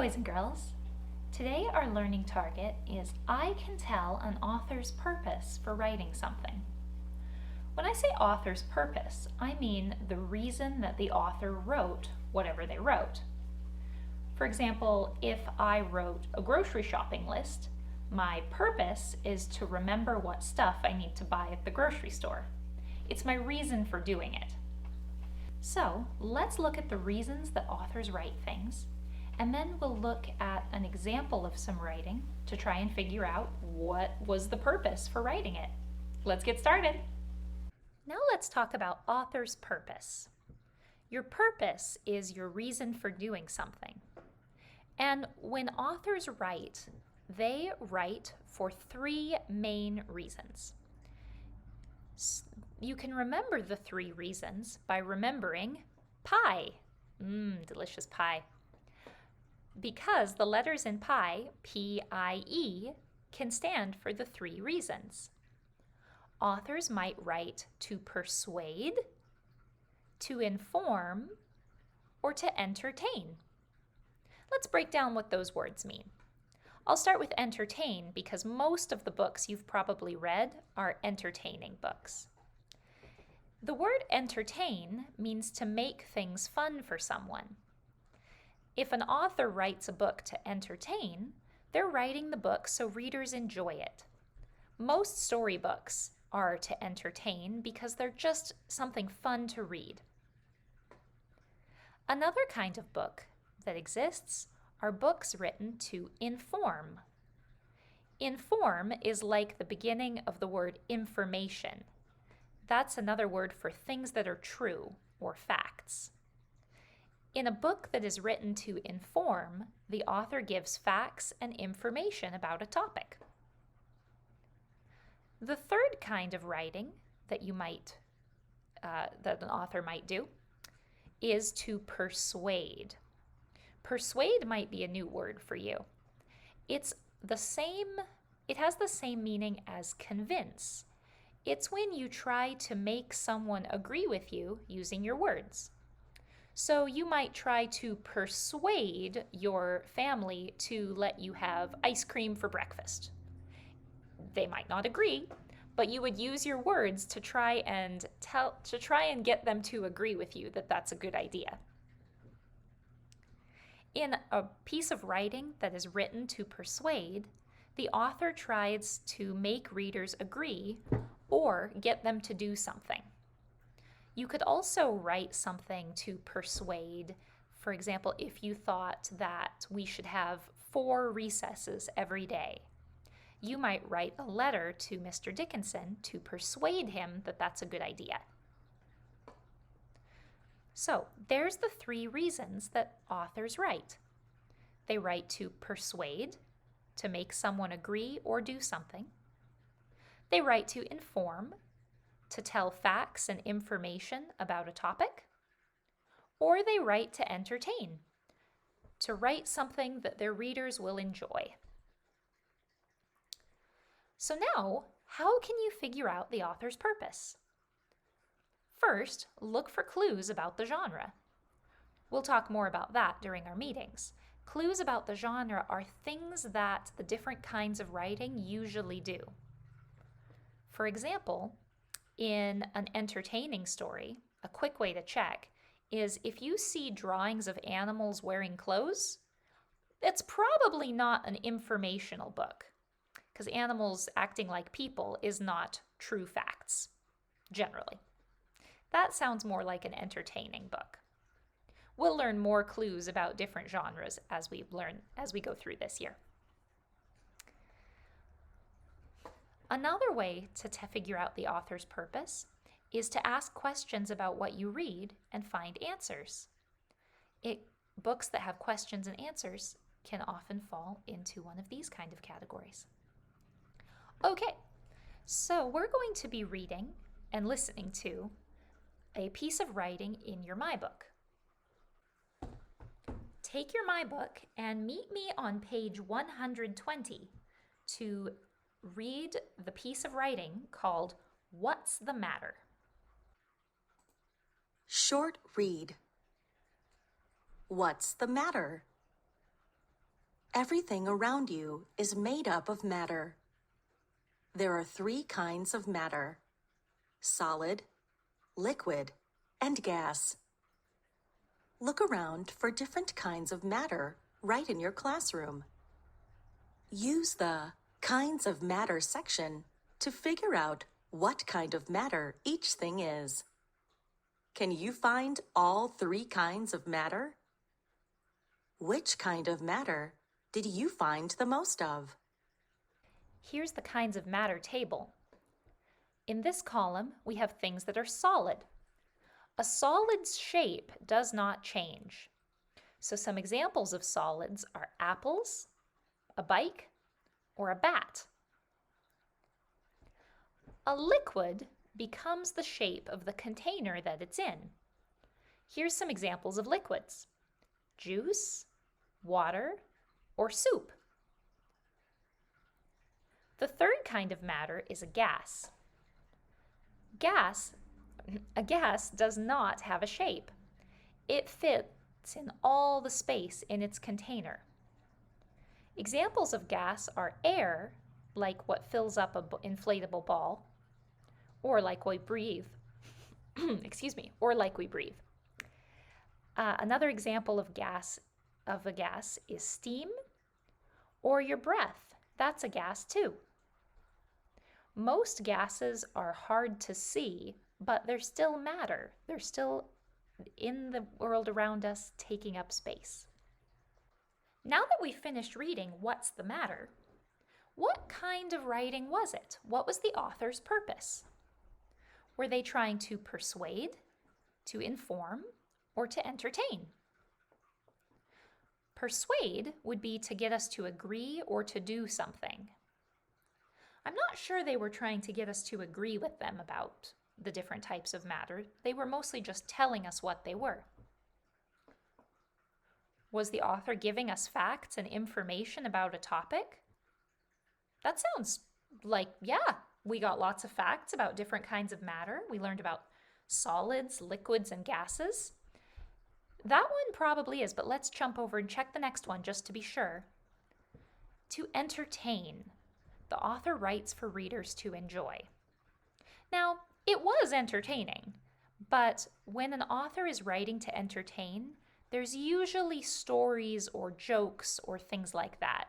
boys and girls. Today our learning target is I can tell an author's purpose for writing something. When I say author's purpose, I mean the reason that the author wrote whatever they wrote. For example, if I wrote a grocery shopping list, my purpose is to remember what stuff I need to buy at the grocery store. It's my reason for doing it. So let's look at the reasons that authors write things, and then we'll look at an example of some writing to try and figure out what was the purpose for writing it. Let's get started. Now let's talk about author's purpose. Your purpose is your reason for doing something. And when authors write, they write for three main reasons. You can remember the three reasons by remembering pie. Delicious pie. Because the letters in pie, P-I-E, can stand for the three reasons. Authors might write to persuade, to inform, or to entertain. Let's break down what those words mean. I'll start with entertain because most of the books you've probably read are entertaining books. The word entertain means to make things fun for someone. If an author writes a book to entertain, they're writing the book so readers enjoy it. Most storybooks are to entertain because they're just something fun to read. Another kind of book that exists are books written to inform. Inform is like the beginning of the word information. That's another word for things that are true or facts. In a book that is written to inform, the author gives facts and information about a topic. The third kind of writing that that an author might do is to persuade. Persuade might be a new word for you. It has the same meaning as convince. It's when you try to make someone agree with you using your words. So you might try to persuade your family to let you have ice cream for breakfast. They might not agree, but you would use your words to try and get them to agree with you that that's a good idea. In a piece of writing that is written to persuade, the author tries to make readers agree or get them to do something. You could also write something to persuade. For example, if you thought that we should have 4 recesses every day, you might write a letter to Mr. Dickinson to persuade him that that's a good idea. So there's the 3 reasons that authors write. They write to persuade, to make someone agree or do something. They write to inform, to tell facts and information about a topic. Or they write to entertain, to write something that their readers will enjoy. So now, how can you figure out the author's purpose? First, look for clues about the genre. We'll talk more about that during our meetings. Clues about the genre are things that the different kinds of writing usually do. For example, in an entertaining story, a quick way to check is if you see drawings of animals wearing clothes, it's probably not an informational book, because animals acting like people is not true facts, generally. That sounds more like an entertaining book. We'll learn more clues about different genres as we go through this year. Another way to figure out the author's purpose is to ask questions about what you read and find answers. Books that have questions and answers can often fall into one of these kind of categories. Okay, so we're going to be reading and listening to a piece of writing in your My Book. Take your My Book and meet me on page 120 to read the piece of writing called What's the Matter? Short read. What's the matter? Everything around you is made up of matter. There are 3 kinds of matter: solid, liquid, and gas. Look around for different kinds of matter right in your classroom. Use the Kinds of Matter section to figure out what kind of matter each thing is. Can you find all 3 kinds of matter? Which kind of matter did you find the most of? Here's the kinds of matter table. In this column, we have things that are solid. A solid's shape does not change. So some examples of solids are apples, a bike, or a bat. A liquid becomes the shape of the container that it's in. Here's some examples of liquids: juice, water, or soup. The third kind of matter is a gas. A gas does not have a shape. It fits in all the space in its container. Examples of gas are air, like what fills up an inflatable ball, or like we breathe. Or like we breathe. Another example of a gas is steam, or your breath. That's a gas too. Most gases are hard to see, but they're still matter. They're still in the world around us, taking up space. Now that we've finished reading What's the Matter, what kind of writing was it? What was the author's purpose? Were they trying to persuade, to inform, or to entertain? Persuade would be to get us to agree or to do something. I'm not sure they were trying to get us to agree with them about the different types of matter. They were mostly just telling us what they were. Was the author giving us facts and information about a topic? That sounds like, yeah, we got lots of facts about different kinds of matter. We learned about solids, liquids, and gases. That one probably is, but let's jump over and check the next one just to be sure. To entertain. The author writes for readers to enjoy. Now, it was entertaining, but when an author is writing to entertain, there's usually stories or jokes or things like that.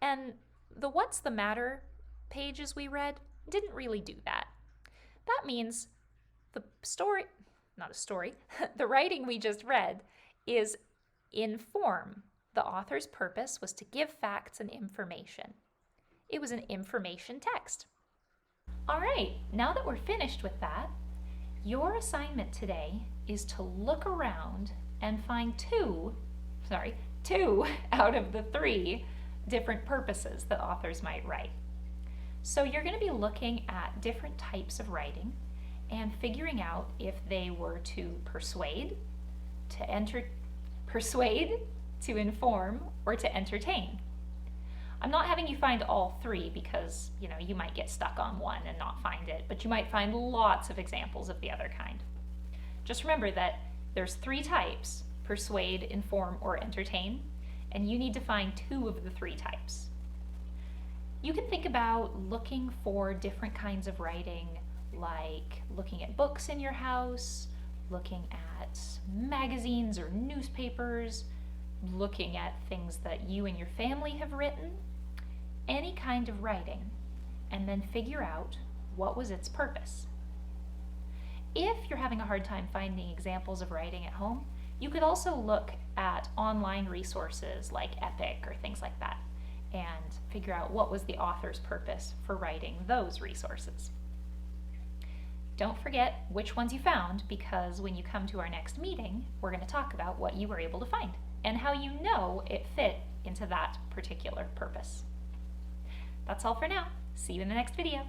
And the What's the Matter pages we read didn't really do that. That means the writing we just read is in form. The author's purpose was to give facts and information. It was an information text. All right, now that we're finished with that, your assignment today is to look around and find two out of the 3 different purposes that authors might write. So you're going to be looking at different types of writing and figuring out if they were to persuade, to inform, or to entertain. I'm not having you find all 3 because, you might get stuck on one and not find it, but you might find lots of examples of the other kind. Just remember that there's 3 types: persuade, inform, or entertain, and you need to find 2 of the 3 types. You can think about looking for different kinds of writing, like looking at books in your house, looking at magazines or newspapers, looking at things that you and your family have written, any kind of writing, and then figure out what was its purpose. If you're having a hard time finding examples of writing at home, you could also look at online resources like Epic or things like that and figure out what was the author's purpose for writing those resources. Don't forget which ones you found, because when you come to our next meeting, we're going to talk about what you were able to find and how you know it fit into that particular purpose. That's all for now. See you in the next video.